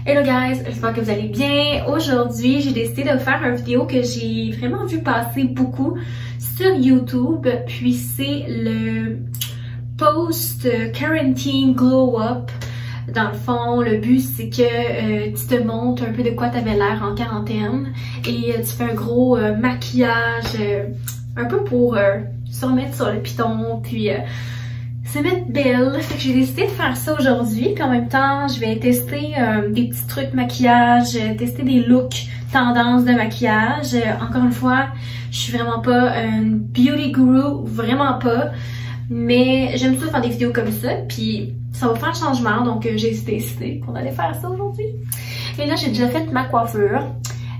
Hello guys, j'espère que vous allez bien. Aujourd'hui, j'ai décidé de faire une vidéo que j'ai vraiment vu passer beaucoup sur YouTube. Puis c'est le post-quarantine glow-up. Dans le fond, le but c'est que tu te montres un peu de quoi t'avais l'air en quarantaine. Et tu fais un gros maquillage, un peu pour se remettre sur le piton. Puis se mettre belle. Fait que j'ai décidé de faire ça aujourd'hui. Puis en même temps, je vais tester des petits trucs maquillage, tester des looks tendances de maquillage. Encore une fois, je suis vraiment pas une beauty guru, vraiment pas. Mais j'aime ça faire des vidéos comme ça. Puis ça va faire un changement. Donc j'ai décidé qu'on allait faire ça aujourd'hui. Et là, j'ai déjà fait ma coiffure.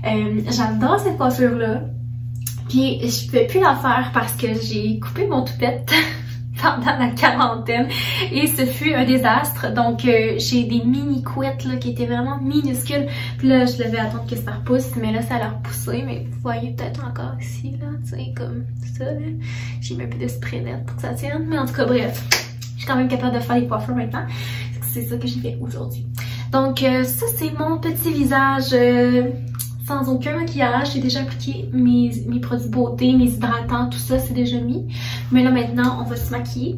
J'adore cette coiffure-là. Puis je pouvais plus la faire parce que j'ai coupé mon toupette pendant la quarantaine et ce fut un désastre. Donc j'ai des mini couettes là qui étaient vraiment minuscules. Puis là je devais attendre que ça repousse, mais là ça a l'air poussé. Mais vous voyez peut-être encore ici là, tu sais, comme ça là. J'ai mis un peu de spray net pour que ça tienne. Mais en tout cas bref, je suis quand même capable de faire des coiffures maintenant. C'est ça que j'ai fait aujourd'hui. Donc ça c'est mon petit visage sans aucun maquillage. J'ai déjà appliqué mes produits beauté, mes hydratants, tout ça c'est déjà mis. Mais là maintenant on va se maquiller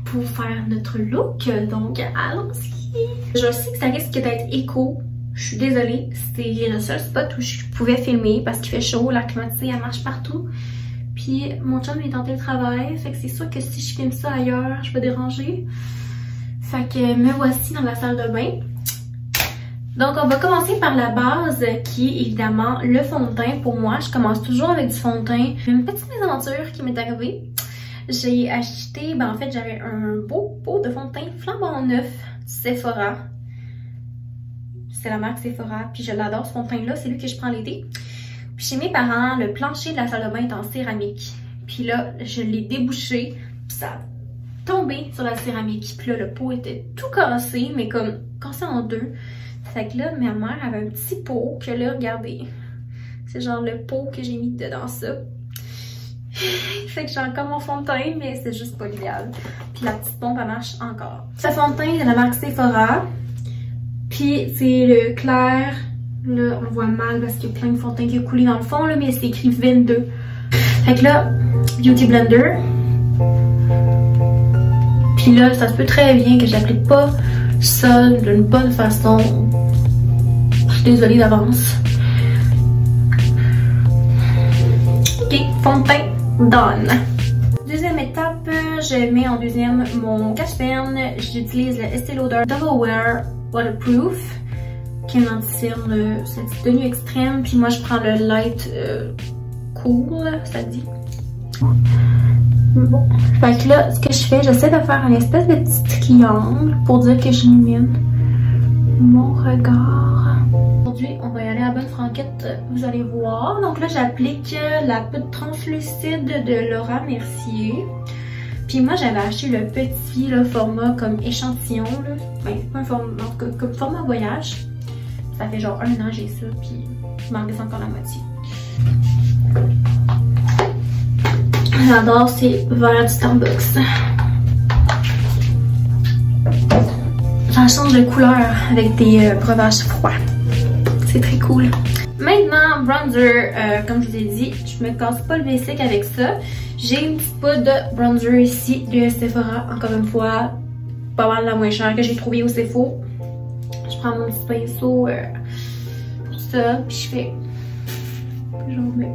pour faire notre look. Donc allons-y. Je sais que ça risque d'être écho. Je suis désolée, c'est le seul spot où je pouvais filmer parce qu'il fait chaud, la climatisée elle marche partout. Puis mon chum est en télétravail, fait que c'est sûr que si je filme ça ailleurs, je vais déranger. Fait que me voici dans la salle de bain. Donc on va commencer par la base qui est évidemment le fond de teint. Pour moi, je commence toujours avec du fond de teint. Une petite mésaventure qui m'est arrivée. J'ai acheté, en fait j'avais un beau pot de fond de teint flambant neuf Sephora. C'est la marque Sephora, puis je l'adore ce fond de teint là, c'est lui que je prends l'été. Puis chez mes parents, le plancher de la salle de bain est en céramique. Puis là, je l'ai débouché, puis ça a tombé sur la céramique. Puis là, le pot était tout cassé, mais comme cassé en deux. Fait que là, ma mère avait un petit pot, que là, regardez, c'est genre le pot que j'ai mis dedans ça. Fait que j'ai encore mon fond de teint, mais c'est juste pas l'idéal. Puis la petite pompe, elle marche encore. Ce fond de teint est de la marque Sephora. Puis c'est le clair, là, on voit mal parce qu'il y a plein de fond de teint qui a coulé dans le fond, là, mais c'est écrit 22. Fait que là, Beauty Blender. Puis là, ça se peut très bien que j'applique pas ça d'une bonne façon. Je suis désolée d'avance. Ok, fond de teint done. Deuxième étape, je mets en deuxième mon cache-penne. J'utilise le Estée Lauder Double Wear Waterproof qui est anti-cerne, cette tenue extrême. Puis moi je prends le light cool, ça dit. Bon, fait que là, ce que je fais, j'essaie de faire une espèce de petit triangle pour dire que j'illumine mon regard. Aujourd'hui, on va y aller à bonne franquette, vous allez voir. Donc là, j'applique la poudre translucide de Laura Mercier. Puis moi, j'avais acheté le petit là, format comme échantillon. Là. Ben, c'est pas un format, en tout cas, comme format voyage. Ça fait genre 1 an j'ai ça, puis il m'en reste encore la moitié. J'adore ces verres du Starbucks. Ça change de couleur avec des breuvages froids. C'est très cool. Maintenant, bronzer, comme je vous ai dit, je me casse pas le basic avec ça. J'ai une petite poudre de bronzer ici de Sephora, encore une fois, pas mal la moins chère que j'ai trouvée au Sephora. Je prends mon petit pinceau pour ça, puis je fais. J'en mets.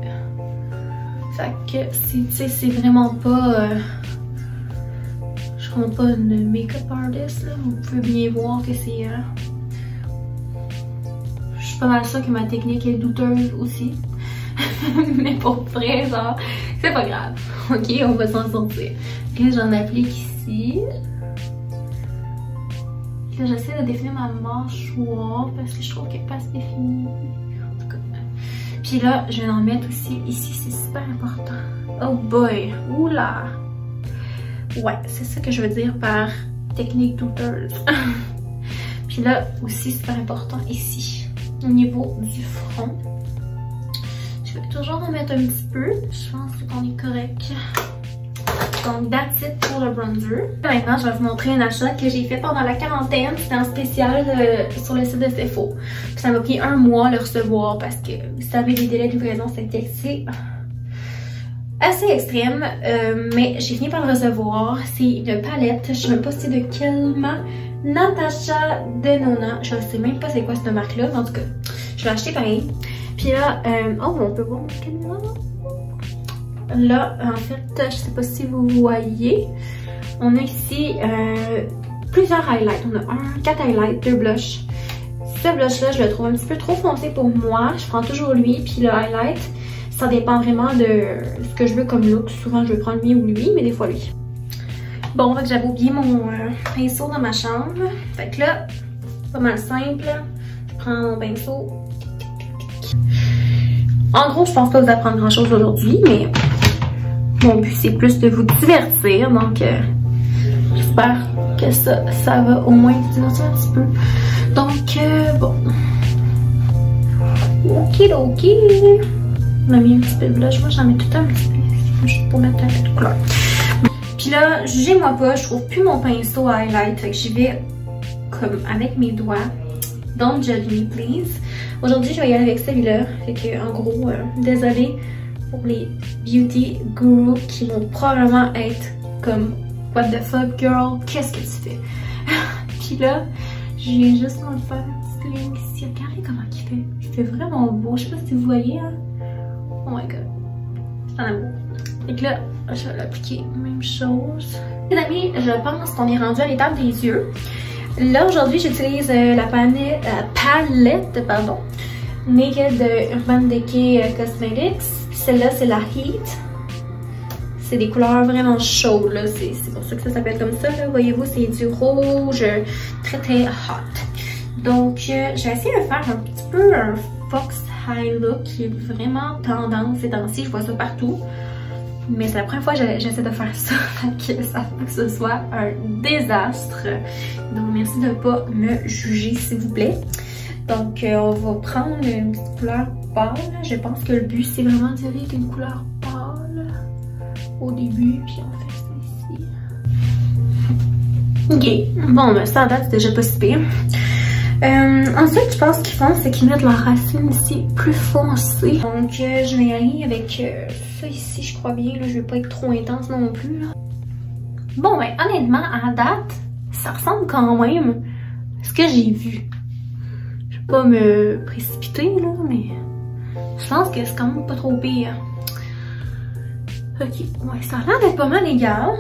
Fait que c'est vraiment pas. Je suis pas une make-up artist, là. Vous pouvez bien voir que c'est. Je suis pas mal sûre que ma technique est douteuse aussi. Mais pour vrai, genre, c'est pas grave. Ok, on va s'en sortir. Là, j'en applique ici. Là, j'essaie de définir ma mâchoire parce que je trouve qu'elle est pas assez définie. En tout cas. Puis là, je vais en mettre aussi ici, c'est super important. Oh boy! Oula! Ouais, c'est ça que je veux dire par technique douteuse. Puis là, aussi super important ici, au niveau du front. Je vais toujours en mettre un petit peu. Je pense qu'on est correct. Donc, that's it pour le bronzer. Maintenant, je vais vous montrer un achat que j'ai fait pendant la quarantaine. C'était en spécial sur le site de Sephora. Puis ça m'a pris 1 mois à le recevoir parce que, vous savez, les délais de livraison, c'était assez extrême. Mais j'ai fini par le recevoir. C'est une palette. Je sais même pas c'est de quelle marque. Natasha Denona. Je sais même pas c'est quoi cette marque-là. En tout cas, je l'ai acheté pareil. Puis là, oh, on peut voir la caméra. Là, en fait, je sais pas si vous voyez, on a ici plusieurs highlights. On a 4 highlights, 2 blushs. Ce blush-là, je le trouve un petit peu trop foncé pour moi. Je prends toujours lui, puis le highlight, ça dépend vraiment de ce que je veux comme look. Souvent, je veux prendre lui ou lui, mais des fois lui. Bon, fait que j'avais oublié mon pinceau dans ma chambre. Fait que là, pas mal simple. Je prends mon pinceau. En gros, je pense pas vous apprendre grand chose aujourd'hui, mais mon but c'est plus de vous divertir, donc j'espère que ça va au moins vous divertir un petit peu. Donc bon. Ok. On a mis un petit peu de blush, moi j'en mets tout un petit peu, juste pour mettre un peu de couleur. Puis là, jugez-moi pas, je trouve plus mon pinceau highlight, fait que j'y vais comme avec mes doigts. Don't judge me please. Aujourd'hui, je vais y aller avec celui-là. Fait que, en gros, désolée pour les beauty gurus qui vont probablement être comme what the fuck girl, qu'est-ce que tu fais? Puis là, je viens juste en faire une petite ligne ici. Regardez comment il fait. Il fait vraiment beau. Je sais pas si vous voyez, hein? Oh my god. C'est un amour. Fait que là, je vais l'appliquer. Même chose. Les amis, je pense qu'on est rendu à l'étape des yeux. Là, aujourd'hui, j'utilise la palette Naked Urban Decay Cosmetics. Celle-là, c'est la Heat. C'est des couleurs vraiment chaudes, là. C'est pour ça que ça s'appelle comme ça, là. Voyez-vous, c'est du rouge très hot. Donc, j'ai essayé de faire un petit peu un Fox High Look qui est vraiment tendance ces temps-ci. Je vois ça partout. Mais c'est la première fois que j'essaie de faire ça, que ça peut que ce soit un désastre. Donc merci de ne pas me juger s'il vous plaît. Donc on va prendre une petite couleur pâle. Je pense que le but c'est vraiment d'y aller avec une couleur pâle au début, puis on fait ça ici. Ok, bon ben ça à date c'est déjà pas si pire. Ensuite, je pense qu'ils font, c'est qu'ils mettent leur racine ici plus foncée. Donc, je vais y aller avec ça ici, je crois bien. Là, je vais pas être trop intense non plus. Là. Bon, ben, honnêtement, à date, ça ressemble quand même à ce que j'ai vu. Je vais pas me précipiter, là, mais je pense que c'est quand même pas trop pire. Ok, ouais, ça a l'air d'être pas mal égal.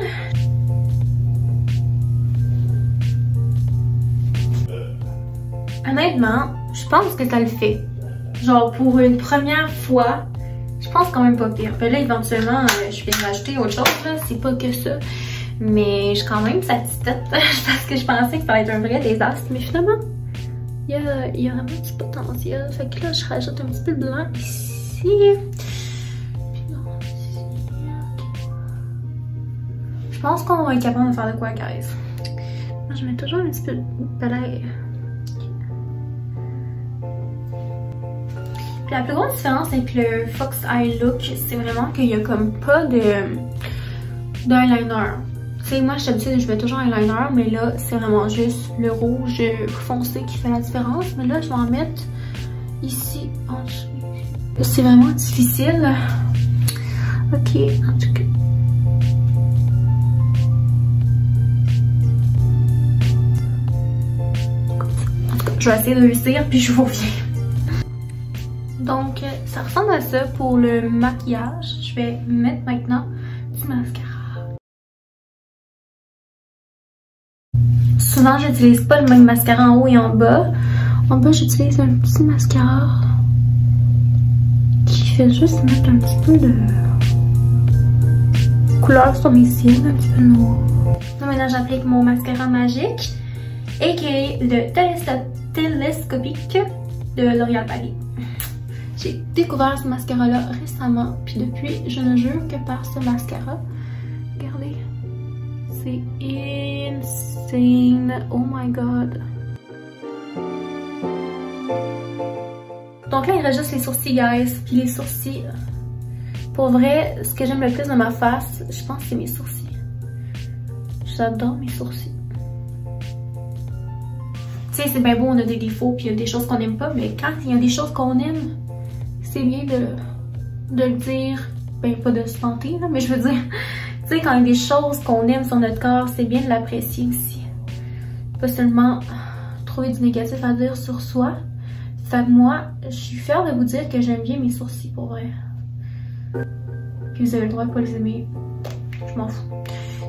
Honnêtement, je pense que ça le fait. Genre, pour une première fois, je pense quand même pas pire. Puis là, éventuellement, je vais rajouter autre chose, là. C'est pas que ça. Mais je suis quand même satisfaite parce que je pensais que ça allait être un vrai désastre. Mais finalement, il y a vraiment un petit potentiel. Fait que là, je rajoute un petit peu de blanc ici. Puis non, ici. Je pense qu'on va être capable de faire de quoi, guys. Moi, je mets toujours un petit peu de palette. La plus grande différence avec le Fox Eye Look, c'est vraiment qu'il y a comme pas d'eyeliner. Tu sais, moi, d'habitude, je mets toujours un eyeliner, mais là, c'est vraiment juste le rouge foncé qui fait la différence. Mais là, je vais en mettre ici, en dessous. C'est vraiment difficile. Ok, en tout cas. Je vais essayer de réussir, puis je vous reviens. Donc, ça ressemble à ça pour le maquillage. Je vais mettre maintenant du mascara. Souvent, j'utilise pas le même mascara en haut et en bas. En bas, j'utilise un petit mascara qui fait juste mettre un petit peu de couleur sur mes cils, un petit peu noir. Maintenant, j'applique mon mascara magique, aka le télescopique de L'Oréal Paris. J'ai découvert ce mascara-là récemment, puis depuis, je ne jure que par ce mascara. Regardez, c'est insane. Oh my god. Donc là, il reste juste les sourcils, guys. Puis les sourcils, pour vrai, ce que j'aime le plus de ma face, je pense que c'est mes sourcils. J'adore mes sourcils. Tu sais, c'est bien beau, on a des défauts puis il y a des choses qu'on n'aime pas, mais quand il y a des choses qu'on aime, c'est bien de le dire. Ben, pas de se vanter, là, mais je veux dire, tu sais, quand il y a des choses qu'on aime sur notre corps, c'est bien de l'apprécier aussi. Pas seulement trouver du négatif à dire sur soi. Fait que moi, je suis fière de vous dire que j'aime bien mes sourcils, pour vrai. Puis vous avez le droit de pas les aimer. Je m'en fous.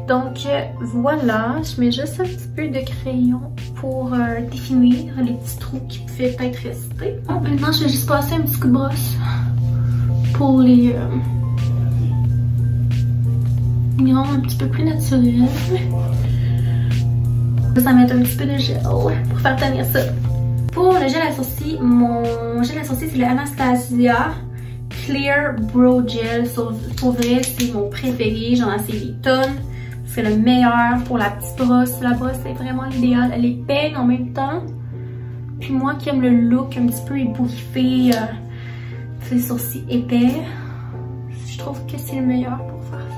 Donc voilà, je mets juste un petit peu de crayon pour définir les petits trous qui pouvaient peut-être rester. Bon, maintenant, je vais juste passer un petit coup de brosse pour les rendre un petit peu plus naturels. Ça va mettre un petit peu de gel pour faire tenir ça. Pour le gel à sourcils, mon gel à sourcils, c'est le Anastasia Clear Brow Gel. Pour vrai, c'est mon préféré. J'en ai essayé des tonnes. C'est le meilleur pour la petite brosse. La brosse, c'est vraiment l'idéal. Elle est peigne en même temps. Puis moi qui aime le look un petit peu ébouriffé, les sourcils épais, je trouve que c'est le meilleur pour faire ça.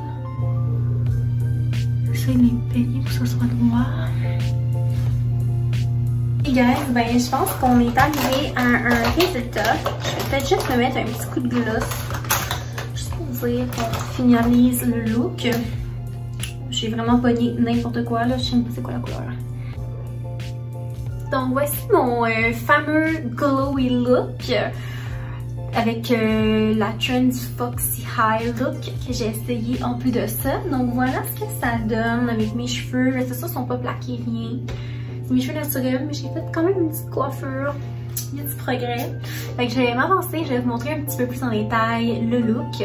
J'essaie de les peigner pour que ça soit droit. Et guys, ben je pense qu'on est arrivé à un résultat. Je vais peut-être juste me mettre un petit coup de gloss. Juste pour dire qu'on finalise le look. J'ai vraiment pogné n'importe quoi là, je sais même pas c'est quoi la couleur. Donc voici mon fameux glowy look avec la Trendy Foxy High look que j'ai essayé en plus de ça. Donc voilà ce que ça donne avec mes cheveux. C'est sûr, ils sont pas plaqués, rien. C'est mes cheveux naturels, mais j'ai fait quand même une petite coiffure. Il y a du progrès. Fait que je vais m'avancer, je vais vous montrer un petit peu plus en détail le look.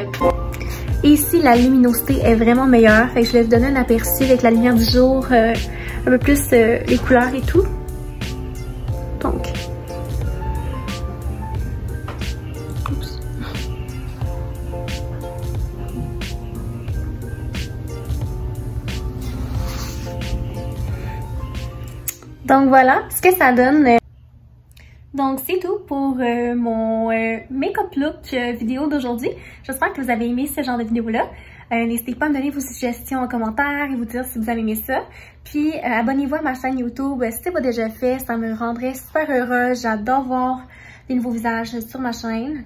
Et ici, la luminosité est vraiment meilleure. Fait que je vais vous donner un aperçu avec la lumière du jour, un peu plus les couleurs et tout. Donc. Oups. Donc voilà ce que ça donne. Donc c'est tout pour mon make-up look vidéo d'aujourd'hui. J'espère que vous avez aimé ce genre de vidéo-là. N'hésitez pas à me donner vos suggestions en commentaire et vous dire si vous avez aimé ça. Puis abonnez-vous à ma chaîne YouTube si c'est pas déjà fait, ça me rendrait super heureuse. J'adore voir des nouveaux visages sur ma chaîne.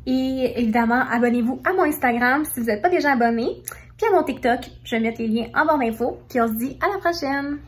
Et évidemment, abonnez-vous à mon Instagram si vous n'êtes pas déjà abonné. Puis à mon TikTok, je vais mettre les liens en barre d'infos. Puis on se dit à la prochaine!